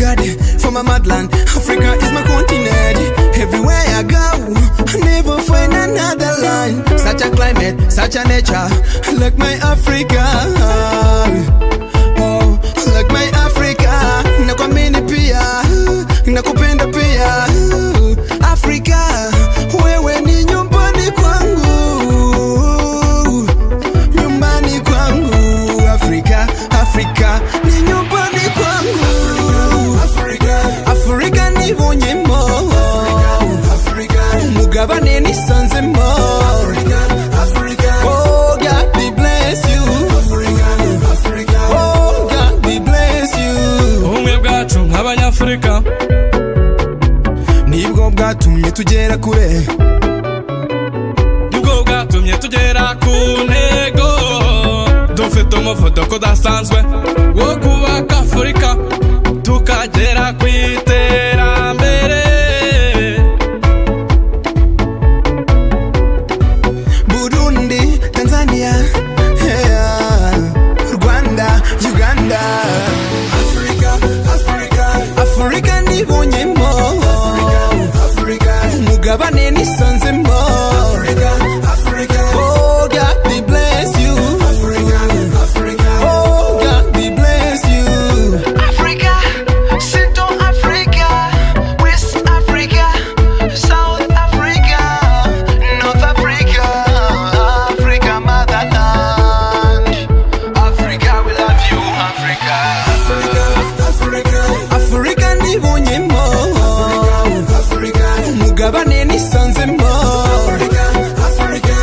God, for my motherland, Africa is my continent. Everywhere I go, I never find another land. Such a climate, such a nature, like my Africa. Oh, like my Africa. Nakwamini pia, nakupenda pia. Africa, wewe ni nyumbani kwangu. Nyumbani kwangu. Africa, Africa, ni nyumbani kwangu. Africa ni bonyemo. Mugabane ni sanzemo. Oh God, we bless you. Oh God, we bless you. Ubumwe bwacu nk'abanyafurika nibwo bwatumye tugera kure. nibwo bwatumye tugera ku ntego. Dufite umuvuduko udasanzwe wo kubaka Afurika tukagera ku iterambere. Burundi, Tanzania, yeah. Rwanda, Uganda. Africa ni bonyemo. Mugabane ni sanzemo. Oh God, we bless you. Oh God, we bless you. Africa, Central Africa, West Africa, South Africa, North Africa, Africa motherland. Africa, we love you, Africa. Africa ni bonyemo. Mugabane ni sanzemo.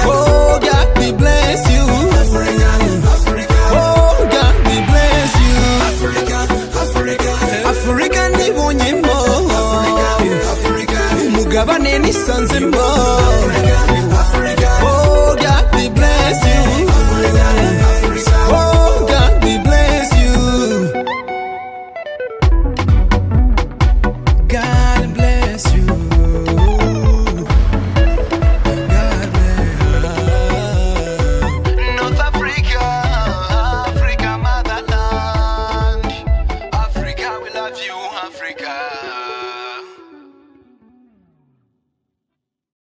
Oh God, we bless you. Oh God, we bless you. Africa ni bonyemo. Mugabane ni sanzemo. Oh God, we bless you. Oh God, we bless you. God bless you. God bless. North Africa, Africa motherland. Africa, we love you, Africa.